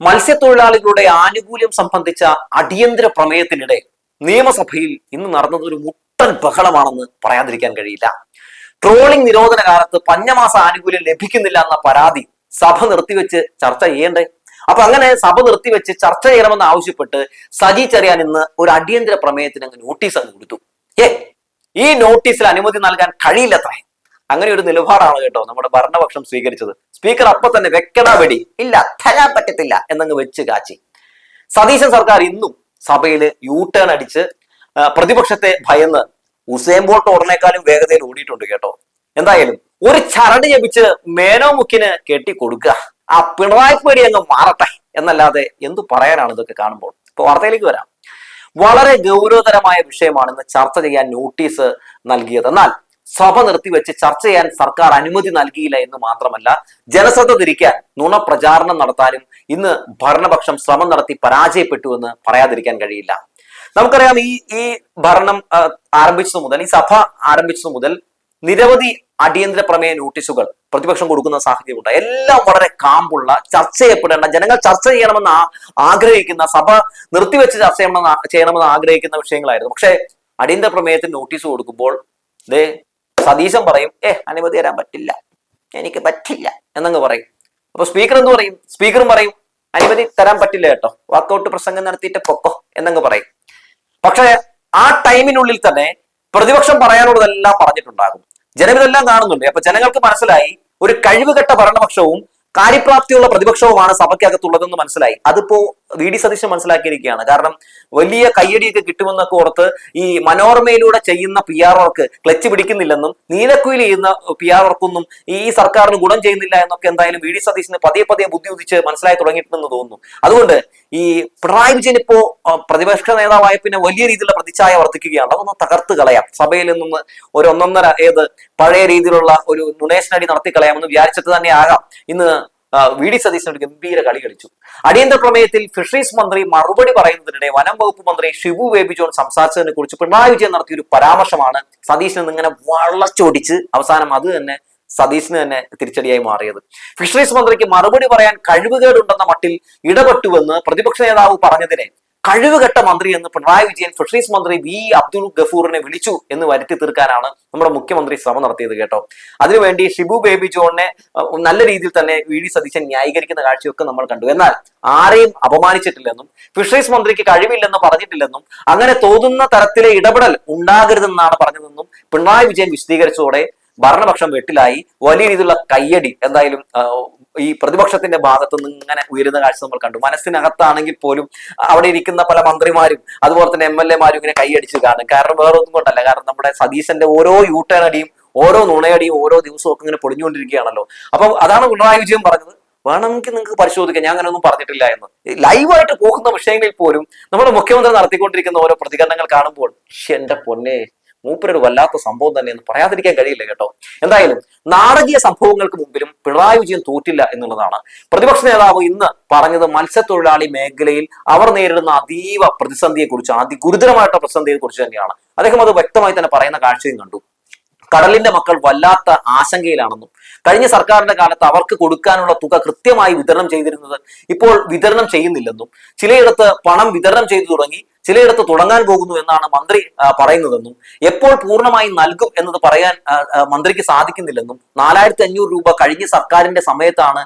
മത്സ്യത്തൊഴിലാളികളുടെ ആനുകൂല്യം സംബന്ധിച്ച അടിയന്തര പ്രമേയത്തിനിടെ നിയമസഭയിൽ ഇന്ന് നടന്നത് ഒരു മുട്ടൻ ബഹളമാണെന്ന് പറയാതിരിക്കാൻ കഴിയില്ല. ട്രോളിംഗ് നിരോധന കാലത്ത് പഞ്ഞമാസ ആനുകൂല്യം ലഭിക്കുന്നില്ല എന്ന പരാതി സഭ നിർത്തിവെച്ച് ചർച്ച ചെയ്യണ്ടേ? അപ്പൊ അങ്ങനെ സഭ നിർത്തിവെച്ച് ചർച്ച ചെയ്യണമെന്ന് ആവശ്യപ്പെട്ട് സജി ചെറിയാൻ ഇന്ന് ഒരു അടിയന്തര പ്രമേയത്തിന് അങ്ങ് നോട്ടീസ് അങ്ങ് കൊടുത്തു. ഈ നോട്ടീസിൽ അനുമതി നൽകാൻ കഴിയില്ലത്രേ. അങ്ങനെ ഒരു നിലപാടാണ് കേട്ടോ നമ്മുടെ ഭരണപക്ഷം സ്വീകരിച്ചത്. സ്പീക്കർ അപ്പൊ തന്നെ വ്യക്തത വെടി ഇല്ല, തരാൻ പറ്റത്തില്ല എന്നങ്ങ് വെച്ച് കാച്ചി. സതീശൻ സർക്കാർ ഇന്നും സഭയിൽ യൂ ടേൺ അടിച്ച് പ്രതിപക്ഷത്തെ ഭയന്ന് ഉസേൻ ബോൾട്ട് ഓടുന്നേക്കാളും വേഗതയിൽ ഓടിയിട്ടുണ്ട് കേട്ടോ. എന്തായാലും ഒരു ചരട് ജപിച്ച് മേനോ മുക്കിന് കെട്ടിക്കൊടുക്കുക, ആ പിണറായി പേടി അങ്ങ് മാറട്ടെ എന്നല്ലാതെ എന്തു പറയാനാണ് ഇതൊക്കെ കാണുമ്പോൾ. ഇപ്പൊ വാർത്തയിലേക്ക് വരാം. വളരെ ഗൗരവതരമായ വിഷയമാണ് ഇന്ന് ചർച്ച ചെയ്യാൻ നോട്ടീസ് നൽകിയത്. എന്നാൽ സഭ നിർത്തിവെച്ച് ചർച്ച ചെയ്യാൻ സർക്കാർ അനുമതി നൽകിയില്ല എന്ന് മാത്രമല്ല, ജനശ്രദ്ധ തിരിക്കാൻ നുണ പ്രചാരണം നടത്താനും ഇന്ന് ഭരണപക്ഷം ശ്രമം നടത്തി പരാജയപ്പെട്ടു എന്ന് പറയാതിരിക്കാൻ കഴിയില്ല. നമുക്കറിയാം, ഈ ഭരണം ആരംഭിച്ചതു മുതൽ, ഈ സഭ ആരംഭിച്ചതു മുതൽ നിരവധി അടിയന്തര പ്രമേയ നോട്ടീസുകൾ പ്രതിപക്ഷം കൊടുക്കുന്ന സാഹചര്യമുണ്ട്. എല്ലാം വളരെ കാമ്പുള്ള, ചർച്ച ചെയ്യപ്പെടേണ്ട, ജനങ്ങൾ ചർച്ച ചെയ്യണമെന്ന് ആഗ്രഹിക്കുന്ന, സഭ നിർത്തിവെച്ച് ചർച്ച ചെയ്യണമെന്ന് ആഗ്രഹിക്കുന്ന വിഷയങ്ങളായിരുന്നു. പക്ഷേ അടിയന്തര പ്രമേയത്തിന് നോട്ടീസ് കൊടുക്കുമ്പോൾ സതീശൻ പറയും, അനുമതി തരാൻ പറ്റില്ല, എനിക്ക് പറ്റില്ല എന്നങ്ങ് പറയും. അപ്പൊ സ്പീക്കർ എന്ത് പറയും? സ്പീക്കറും പറയും, അനുമതി തരാൻ പറ്റില്ല കേട്ടോ, വാക്കൗട്ട് പ്രസംഗം നടത്തിയിട്ട് പൊക്കോ എന്നങ്ങ് പറയും. പക്ഷെ ആ ടൈമിനുള്ളിൽ തന്നെ പ്രതിപക്ഷം പറയാനുള്ളതെല്ലാം പറഞ്ഞിട്ടുണ്ടാകും. ജനമിതെല്ലാം കാണുന്നുണ്ട്. അപ്പൊ ജനങ്ങൾക്ക് മനസ്സിലായി ഒരു കഴിവുകെട്ട ഭരണപക്ഷവും കാര്യപ്രാപ്തിയുള്ള പ്രതിപക്ഷവുമാണ് സഭയ്ക്കകത്തുള്ളതെന്ന് മനസ്സിലായി. അതിപ്പോ വി ഡി സതീശൻ മനസ്സിലാക്കിയിരിക്കുകയാണ്. കാരണം വലിയ കയ്യടിയൊക്കെ കിട്ടുമെന്നൊക്കെ ഓർത്ത് ഈ മനോരമയിലൂടെ ചെയ്യുന്ന P R work clutch പിടിക്കുന്നില്ലെന്നും Neelakuyil ചെയ്യുന്ന പി ആർ വർക്കൊന്നും ഈ സർക്കാരിന് ഗുണം ചെയ്യുന്നില്ല എന്നൊക്കെ എന്തായാലും വി ഡി സതീശന് പതിയെ പതിയെ ബുദ്ധി ഉദിച്ച് മനസ്സിലായി തുടങ്ങിയിട്ടുണ്ടെന്ന് തോന്നുന്നു. അതുകൊണ്ട് ഈ പിണറായി വിജയൻ ഇപ്പോ പ്രതിപക്ഷ നേതാവായ പിന്നെ വലിയ രീതിയിലുള്ള പ്രതിച്ഛായ വർദ്ധിക്കുകയാണ്. അതൊന്ന് തകർത്ത് കളയാം, സഭയിൽ നിന്ന് ഒരു ഒന്നൊന്നര പഴയ രീതിയിലുള്ള ഒരു നുണേഷനടി നടത്തി കളയാമെന്ന് വിചാരിച്ചിട്ട് തന്നെ ആകാം ഇന്ന് വി ഡി സതീശൻ ഒരു ഗംഭീര കളി കളിച്ചു. അടിയന്തര പ്രമേയത്തിൽ ഫിഷറീസ് മന്ത്രി മറുപടി പറയുന്നതിനിടെ വനം വകുപ്പ് മന്ത്രി ഷിബു ബേബി ജോൺ സംസാരിച്ചതിനെ കുറിച്ച് പിണറായി വിജയൻ നടത്തിയ ഒരു പരാമർശമാണ് സതീശൻ ഇങ്ങനെ വളച്ചൊടിച്ച് അവസാനം അത് തന്നെ സതീശന് തന്നെ തിരിച്ചടിയായി മാറിയത്. ഫിഷറീസ് മന്ത്രിക്ക് മറുപടി പറയാൻ കഴിവുകേടുണ്ടെന്ന മട്ടിൽ ഇടപെട്ടുവെന്ന് പ്രതിപക്ഷ നേതാവ് പറഞ്ഞതിനെ കഴിവുകെട്ട മന്ത്രി എന്ന് പിണറായി വിജയൻ ഫിഷറീസ് മന്ത്രി വി അബ്ദുൾ ഗഫൂറിനെ വിളിച്ചു എന്ന് വരുത്തി തീർക്കാനാണ് നമ്മുടെ മുഖ്യമന്ത്രി ശ്രമം നടത്തിയത് കേട്ടോ. അതിനുവേണ്ടി ഷിബു ബേബി ജോണിനെ നല്ല രീതിയിൽ തന്നെ വി ഡി സതീശൻ ന്യായീകരിക്കുന്ന കാഴ്ചയൊക്കെ നമ്മൾ കണ്ടു. എന്നാൽ ആരെയും അപമാനിച്ചിട്ടില്ലെന്നും ഫിഷറീസ് മന്ത്രിക്ക് കഴിവില്ലെന്ന് പറഞ്ഞിട്ടില്ലെന്നും അങ്ങനെ തോന്നുന്ന തരത്തിലെ ഇടപെടൽ ഉണ്ടാകരുതെന്നാണ് പറഞ്ഞതെന്നും പിണറായി വിജയൻ വിശദീകരിച്ചതോടെ ഭരണപക്ഷം വെട്ടിലായി. വലിയ രീതിയിലുള്ള കയ്യടി എന്തായാലും ഈ പ്രതിപക്ഷത്തിന്റെ ഭാഗത്തു നിന്ന് ഇങ്ങനെ ഉയരുന്ന കാഴ്ച നമ്മൾ കണ്ടു. മനസ്സിനകത്താണെങ്കിൽ പോലും അവിടെ ഇരിക്കുന്ന പല മന്ത്രിമാരും അതുപോലെ തന്നെ MLA മാരും ഇങ്ങനെ കൈയടിച്ച് കാണും. കാരണം വേറെ ഒന്നും കൊണ്ടല്ല, കാരണം നമ്മുടെ സതീശന്റെ ഓരോ യൂട്ടേൺ അടിയും ഓരോ നുണയടിയും ഓരോ ദിവസവും ഒക്കെ ഇങ്ങനെ പൊടിഞ്ഞുകൊണ്ടിരിക്കുകയാണല്ലോ. അപ്പൊ അതാണ് പിണറായി വിജയൻ പറഞ്ഞത്, വേണമെങ്കിൽ നിങ്ങൾക്ക് പരിശോധിക്കാം, ഞാൻ അങ്ങനെ ഒന്നും പറഞ്ഞിട്ടില്ല എന്ന്. ലൈവായിട്ട് പോകുന്ന വിഷയങ്ങളിൽ പോലും നമ്മുടെ മുഖ്യമന്ത്രി നടത്തിക്കൊണ്ടിരിക്കുന്ന ഓരോ പ്രതികരണങ്ങൾ കാണുമ്പോൾ എന്റെ പൊന്നെ, മൂപ്പരൊരു വല്ലാത്ത സംഭവം തന്നെ എന്ന് പറയാതിരിക്കാൻ കഴിയില്ല കേട്ടോ. എന്തായാലും നാടകീയ സംഭവങ്ങൾക്ക് മുമ്പിലും പിണറായി വിജയൻ തോറ്റില്ല എന്നുള്ളതാണ് പ്രതിപക്ഷ നേതാവ് ഇന്ന് പറഞ്ഞത്. മത്സ്യത്തൊഴിലാളി മേഖലയിൽ അവർ നേരിടുന്ന അതീവ പ്രതിസന്ധിയെ കുറിച്ച്, അതിഗുരുതരമായിട്ടുള്ള പ്രതിസന്ധിയെ കുറിച്ച് തന്നെയാണ് അദ്ദേഹം അത് വ്യക്തമായി തന്നെ പറയുന്ന കാഴ്ചയും കണ്ടു. കടലിന്റെ മക്കൾ വല്ലാത്ത ആശങ്കയിലാണെന്നും കഴിഞ്ഞ സർക്കാരിന്റെ കാലത്ത് അവർക്ക് കൊടുക്കാനുള്ള തുക കൃത്യമായി വിതരണം ചെയ്തിരുന്നത് ഇപ്പോൾ വിതരണം ചെയ്യുന്നില്ലെന്നും ചിലയിടത്ത് പണം വിതരണം ചെയ്തു തുടങ്ങി, ചിലയിടത്ത് തുടങ്ങാൻ പോകുന്നു എന്നാണ് മന്ത്രി പറയുന്നതെന്നും എപ്പോൾ പൂർണ്ണമായി നൽകും എന്നത് പറയാൻ മന്ത്രിക്ക് സാധിക്കുന്നില്ലെന്നും 4500 രൂപ കഴിഞ്ഞ സർക്കാരിന്റെ സമയത്താണ്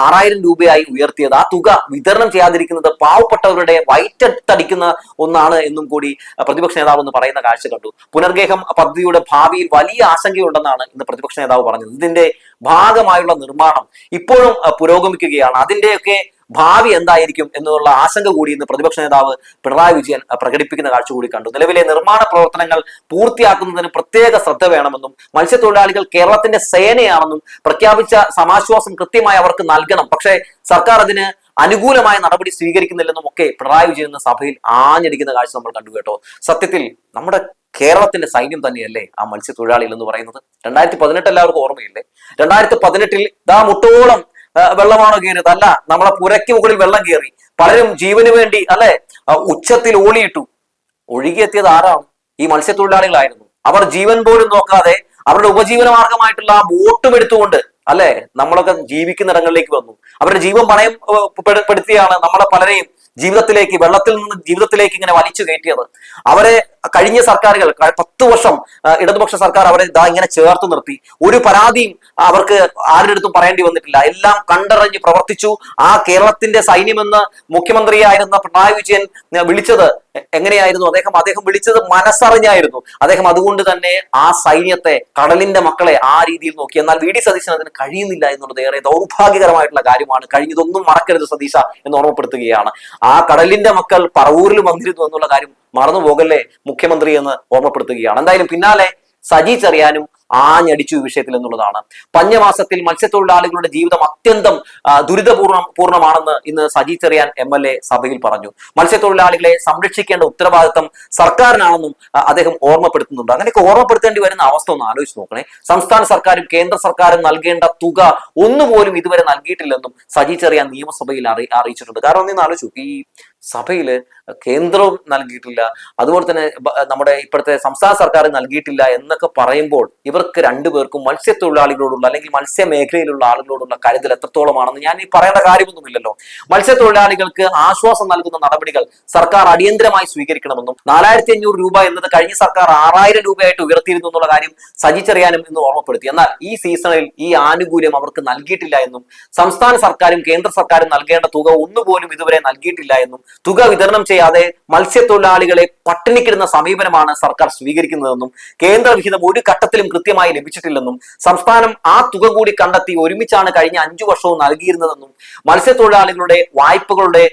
6000 രൂപയായി ഉയർത്തിയത്. ആ തുക വിതരണം ചെയ്യാതിരിക്കുന്നത് പാവപ്പെട്ടവരുടെ വയറ്റത്തടിക്കുന്ന ഒന്നാണ് എന്നും കൂടി പ്രതിപക്ഷ നേതാവ് എന്ന് പറയുന്ന കാഴ്ച കണ്ടു. പുനർഗേഹം പദ്ധതിയുടെ ഭാവിയിൽ വലിയ ആശങ്കയുണ്ടെന്നാണ് ഇന്ന് പ്രതിപക്ഷ നേതാവ് പറഞ്ഞത്. ഇതിന്റെ ഭാഗമായുള്ള നിർമ്മാണം ഇപ്പോഴും പുരോഗമിക്കുകയാണ്. അതിന്റെയൊക്കെ ഭാവി എന്തായിരിക്കും എന്നുള്ള ആശങ്ക കൂടി ഇന്ന് പ്രതിപക്ഷ നേതാവ് പിണറായി വിജയൻ പ്രകടിപ്പിക്കുന്ന കാഴ്ച കൂടി കണ്ടു. നിലവിലെ നിർമ്മാണ പ്രവർത്തനങ്ങൾ പൂർത്തിയാക്കുന്നതിന് പ്രത്യേക ശ്രദ്ധ വേണമെന്നും മത്സ്യത്തൊഴിലാളികൾ കേരളത്തിന്റെ സേനയാണെന്നും പ്രഖ്യാപിച്ച സമാശ്വാസം കൃത്യമായി അവർക്ക് നൽകണം, പക്ഷേ സർക്കാർ അതിന് അനുകൂലമായ നടപടി സ്വീകരിക്കുന്നില്ലെന്നും ഒക്കെ പിണറായി വിജയൻ എന്ന സഭയിൽ ആഞ്ഞടിക്കുന്ന കാഴ്ച നമ്മൾ കണ്ടു കേട്ടോ. സത്യത്തിൽ നമ്മുടെ കേരളത്തിന്റെ സൈന്യം തന്നെയല്ലേ ആ മത്സ്യത്തൊഴിലാളികൾ എന്ന് പറയുന്നത്. 2018 എല്ലാവർക്കും ഓർമ്മയില്ലേ? 2018 മുട്ടോളം വെള്ളമാണോ കയറിയത്? അല്ല, നമ്മളെ പുരയ്ക്ക് മുകളിൽ വെള്ളം കയറി, പലരും ജീവന് വേണ്ടി അല്ലെ ഉച്ചത്തിൽ ഓളിയിട്ടു. ഒഴുകിയെത്തിയത് ആരാണ്? ഈ മത്സ്യത്തൊഴിലാളികളായിരുന്നു. അവർ ജീവൻ പോലും നോക്കാതെ അവരുടെ ഉപജീവന മാർഗമായിട്ടുള്ള ആ ബോട്ടും എടുത്തുകൊണ്ട് അല്ലെ നമ്മളൊക്കെ ജീവിക്കുന്ന ഇടങ്ങളിലേക്ക് വന്നു. അവരുടെ ജീവൻ പണയം പെടുത്തിയാണ് നമ്മളെ പലരെയും ജീവിതത്തിലേക്ക്, വെള്ളത്തിൽ നിന്ന് ജീവിതത്തിലേക്ക് ഇങ്ങനെ വലിച്ചു കയറ്റിയത്. അവരെ കഴിഞ്ഞ സർക്കാരുകൾ 10 വർഷം ഇടതുപക്ഷ സർക്കാർ അവരെ ഇങ്ങനെ ചേർത്ത് നിർത്തി. ഒരു പരാതിയും അവർക്ക് ആരുടെ അടുത്തും പറയേണ്ടി വന്നിട്ടില്ല. എല്ലാം കണ്ടറിഞ്ഞ് പ്രവർത്തിച്ചു. ആ കേരളത്തിന്റെ സൈന്യമെന്ന് മുഖ്യമന്ത്രിയായിരുന്ന പിണറായി വിജയൻ വിളിച്ചത് എങ്ങനെയായിരുന്നു? അദ്ദേഹം വിളിച്ചത് മനസ്സറിഞ്ഞായിരുന്നു. അദ്ദേഹം അതുകൊണ്ട് തന്നെ ആ സൈന്യത്തെ, കടലിന്റെ മക്കളെ ആ രീതിയിൽ നോക്കി. എന്നാൽ വി ഡി സതീശൻ അതിന് കഴിയുന്നില്ല എന്നുള്ളത് ഏറെ ദൗർഭാഗ്യകരമായിട്ടുള്ള കാര്യമാണ്. കഴിഞ്ഞതൊന്നും മറക്കരുത് സതീശ എന്ന് ഓർമ്മപ്പെടുത്തുകയാണ്. ആ കടലിന്റെ മക്കൾ പറവൂരിൽ വന്നിരുന്നു എന്നുള്ള കാര്യം മറന്നു പോകല്ലേ മുഖ്യമന്ത്രി എന്ന് ഓർമ്മപ്പെടുത്തുകയാണ്. എന്തായാലും പിന്നാലെ സജി ചെറിയാനും ആഞ്ഞടിച്ചു ഈ വിഷയത്തിൽ എന്നുള്ളതാണ്. പഞ്ഞമാസത്തിൽ മത്സ്യത്തൊഴിലാളികളുടെ ജീവിതം അത്യന്തം പൂർണ്ണമാണെന്ന് ഇന്ന് സജി ചെറിയാൻ MLA സഭയിൽ പറഞ്ഞു. മത്സ്യത്തൊഴിലാളികളെ സംരക്ഷിക്കേണ്ട ഉത്തരവാദിത്തം സർക്കാരിനാണെന്നും അദ്ദേഹം ഓർമ്മപ്പെടുത്തുന്നുണ്ട്. അങ്ങനെയൊക്കെ ഓർമ്മപ്പെടുത്തേണ്ടി വരുന്ന അവസ്ഥ ഒന്ന് ആലോചിച്ച് നോക്കണേ. സംസ്ഥാന സർക്കാരും കേന്ദ്ര സർക്കാരും നൽകേണ്ട തുക ഒന്നുപോലും ഇതുവരെ നൽകിയിട്ടില്ലെന്നും സജി ചെറിയാൻ നിയമസഭയിൽ അറിയിച്ചിട്ടുണ്ട്. കാരണം ഒന്നും ആലോചിച്ചു, ഈ സഭയില് കേന്ദ്രവും നൽകിയിട്ടില്ല, അതുപോലെ തന്നെ നമ്മുടെ ഇപ്പോഴത്തെ സംസ്ഥാന സർക്കാർ നൽകിയിട്ടില്ല എന്നൊക്കെ പറയുമ്പോൾ ഇവർക്ക് രണ്ടുപേർക്കും മത്സ്യത്തൊഴിലാളികളോടുള്ള അല്ലെങ്കിൽ മത്സ്യമേഖലയിലുള്ള ആളുകളോടുള്ള കരുതൽ എത്രത്തോളമാണെന്ന് ഞാൻ ഈ പറയേണ്ട കാര്യമൊന്നുമില്ലല്ലോ. മത്സ്യത്തൊഴിലാളികൾക്ക് ആശ്വാസം നൽകുന്ന നടപടികൾ സർക്കാർ അടിയന്തരമായി സ്വീകരിക്കണമെന്നും 4500 രൂപ എന്നത് കഴിഞ്ഞ സർക്കാർ 6000 രൂപയായിട്ട് ഉയർത്തിയിരുന്നു എന്നുള്ള കാര്യം സജി ചെറിയാനും ഇന്ന് ഓർമ്മപ്പെടുത്തി. എന്നാൽ ഈ സീസണിൽ ഈ ആനുകൂല്യം അവർക്ക് നൽകിയിട്ടില്ല എന്നും സംസ്ഥാന സർക്കാരും കേന്ദ്ര സർക്കാരും നൽകേണ്ട തുക ഒന്നുപോലും ഇതുവരെ നൽകിയിട്ടില്ല എന്നും തുക വിതരണം ചെയ്യാതെ മത്സ്യത്തൊഴിലാളികളെ പട്ടിണിക്കിടുന്ന സമീപനമാണ് സർക്കാർ സ്വീകരിക്കുന്നതെന്നും കേന്ദ്ര വിഹിതം ഒരു ഘട്ടത്തിലും കൃത്യമായി ലഭിച്ചിട്ടില്ലെന്നും സംസ്ഥാനം ആ തുക കൂടി കണ്ടെത്തി ഒരുമിച്ചാണ് കഴിഞ്ഞ 5 വർഷവും നൽകിയിരുന്നതെന്നും മത്സ്യത്തൊഴിലാളികളുടെ വായ്പകളുടെ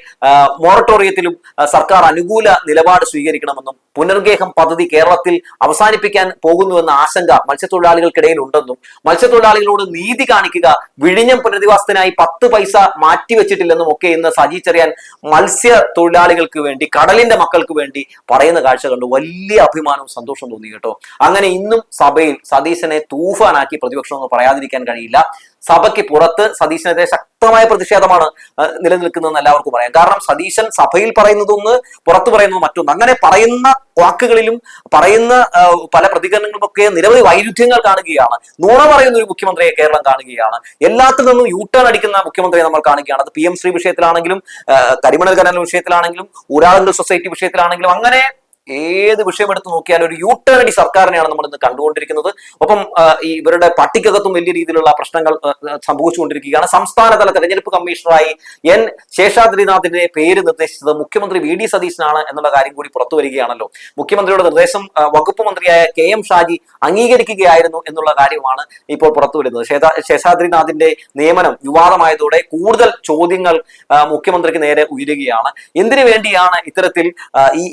മൊറട്ടോറിയത്തിലും സർക്കാർ അനുകൂല നിലപാട് സ്വീകരിക്കണമെന്നും പുനർഗേഹം പദ്ധതി കേരളത്തിൽ അവസാനിപ്പിക്കാൻ പോകുന്നുവെന്ന ആശങ്ക മത്സ്യത്തൊഴിലാളികൾക്കിടയിൽ ഉണ്ടെന്നും മത്സ്യത്തൊഴിലാളികളോട് നീതി കാണിക്കുക, വിഴിഞ്ഞം പുനരധിവാസത്തിനായി 10 പൈസ മാറ്റിവെച്ചിട്ടില്ലെന്നും ഒക്കെ ഇന്ന് സജി ചെറിയാൻ തൊഴിലാളികൾക്ക് വേണ്ടി, കടലിന്റെ മക്കൾക്ക് വേണ്ടി പറയുന്ന കാഴ്ച കണ്ടു വലിയ അഭിമാനവും സന്തോഷവും തോന്നി കേട്ടോ. അങ്ങനെ ഇന്നും സഭയിൽ സതീശനെ തൂഫാനാക്കി പ്രതിപക്ഷം ഒന്നും പറയാതിരിക്കാൻ കഴിയില്ല. സഭയ്ക്ക് പുറത്ത് സതീശനെതിരെ ശക്തമായ പ്രതിഷേധമാണ് നിലനിൽക്കുന്നതെന്ന് എല്ലാവർക്കും പറയാം. കാരണം സതീശൻ സഭയിൽ പറയുന്നതൊന്ന്, പുറത്തു പറയുന്നത് മറ്റൊന്ന്. അങ്ങനെ പറയുന്ന വാക്കുകളിലും പറയുന്ന പല പ്രതികരണങ്ങളും ഒക്കെ നിരവധി വൈരുദ്ധ്യങ്ങൾ കാണുകയാണ്. നുണ പറയുന്ന ഒരു മുഖ്യമന്ത്രിയെ കേരളം കാണുകയാണ്. എല്ലാത്തിൽ നിന്നും യൂട്ടേൺ അടിക്കുന്ന മുഖ്യമന്ത്രിയെ നമ്മൾ കാണുകയാണ്. അത് PM ശ്രീ വിഷയത്തിലാണെങ്കിലും, കരിമണൽ ഖനന വിഷയത്തിലാണെങ്കിലും, ഊരാളുങ്കൽ സൊസൈറ്റി വിഷയത്തിലാണെങ്കിലും, അങ്ങനെ ഏത് വിഷയം എടുത്ത് നോക്കിയാലും ഒരു യൂട്ടേൺ അടി സർക്കാരിനെയാണ് നമ്മൾ ഇന്ന് കണ്ടുകൊണ്ടിരിക്കുന്നത്. ഒപ്പം ഈ ഇവരുടെ പട്ടികകത്തും വലിയ രീതിയിലുള്ള പ്രശ്നങ്ങൾ സംഭവിച്ചുകൊണ്ടിരിക്കുകയാണ്. സംസ്ഥാനതല തെരഞ്ഞെടുപ്പ് കമ്മീഷണറായി N ശേഷാദ്രിനാഥിന്റെ പേര് നിർദ്ദേശിച്ചത് മുഖ്യമന്ത്രി VD സതീശനാണ് എന്നുള്ള കാര്യം കൂടി പുറത്തു വരികയാണല്ലോ. മുഖ്യമന്ത്രിയുടെ നിർദ്ദേശം വകുപ്പ് മന്ത്രിയായ KM ഷാജി അംഗീകരിക്കുകയായിരുന്നു എന്നുള്ള കാര്യമാണ് ഇപ്പോൾ പുറത്തു വരുന്നത്. ശേഷാദ്രിനാഥിന്റെ നിയമനം വിവാദമായതോടെ കൂടുതൽ ചോദ്യങ്ങൾ മുഖ്യമന്ത്രിക്ക് നേരെ ഉയരുകയാണ്. എന്തിനു വേണ്ടിയാണ് ഇത്തരത്തിൽ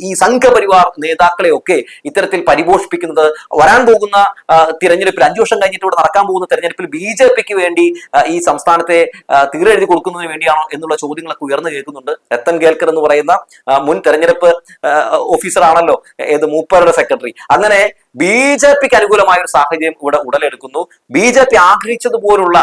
ഈ സംഘപരിവാർ നേതാക്കളെയൊക്കെ ഇത്തരത്തിൽ പരിപോഷിപ്പിക്കുന്നത്? വരാൻ പോകുന്ന തിരഞ്ഞെടുപ്പിൽ 5 വർഷം കഴിഞ്ഞിട്ട് ഇവിടെ നടക്കാൻ പോകുന്ന തെരഞ്ഞെടുപ്പിൽ BJPക്ക് വേണ്ടി ഈ സംസ്ഥാനത്തെ തീരെഴുതി കൊടുക്കുന്നതിന് വേണ്ടിയാണോ എന്നുള്ള ചോദ്യങ്ങളൊക്കെ ഉയർന്നു കേൾക്കുന്നുണ്ട്. രത്തൻ കേൽക്കർ എന്ന് പറയുന്ന മുൻ തെരഞ്ഞെടുപ്പ് ഓഫീസർ ആണല്ലോ മൂപ്പരുടെ സെക്രട്ടറി. അങ്ങനെ BJPക്ക് അനുകൂലമായ ഒരു സാഹചര്യം ഇവിടെ ഉടലെടുക്കുന്നു. BJP ആഗ്രഹിച്ചതുപോലുള്ള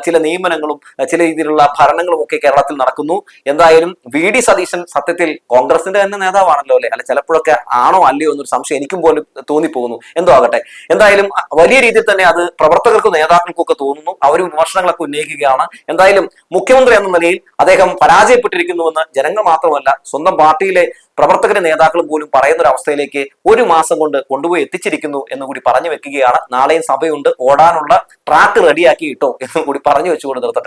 ചില നിയമനങ്ങളും ചില രീതിയിലുള്ള ഭരണങ്ങളും ഒക്കെ കേരളത്തിൽ നടക്കുന്നു. എന്തായാലും VD സതീശൻ സത്യത്തിൽ കോൺഗ്രസിന്റെ തന്നെ നേതാവാണല്ലോ അല്ലെ? ചിലപ്പോഴൊക്കെ ആണോ അല്ലയോ എന്നൊരു സംശയം എനിക്കും പോലും തോന്നിപ്പോകുന്നു. എന്തോ ആകട്ടെ, എന്തായാലും വലിയ രീതിയിൽ തന്നെ അത് പ്രവർത്തകർക്കും നേതാക്കൾക്കും ഒക്കെ തോന്നുന്നു. അവർ വിമർശനങ്ങളൊക്കെ ഉന്നയിക്കുകയാണ്. എന്തായാലും മുഖ്യമന്ത്രി എന്ന നിലയിൽ അദ്ദേഹം പരാജയപ്പെട്ടിരിക്കുന്നുവെന്ന് ജനങ്ങൾ മാത്രമല്ല സ്വന്തം പാർട്ടിയിലെ പ്രവർത്തകരുടെ നേതാക്കളും പോലും പറയുന്ന ഒരു അവസ്ഥയിലേക്ക് 1 മാസം കൊണ്ട് കൊണ്ടുപോയി എത്തിച്ചിരിക്കുന്നു എന്ന് കൂടി പറഞ്ഞു വെക്കുകയാണ്. നാളെയും സഭയുണ്ട്, ഓടാനുള്ള ട്രാക്ക് റെഡിയാക്കി ഇട്ടോ എന്ന് കൂടി പറഞ്ഞു വെച്ചുകൊണ്ട് നിർത്തട്ടെ.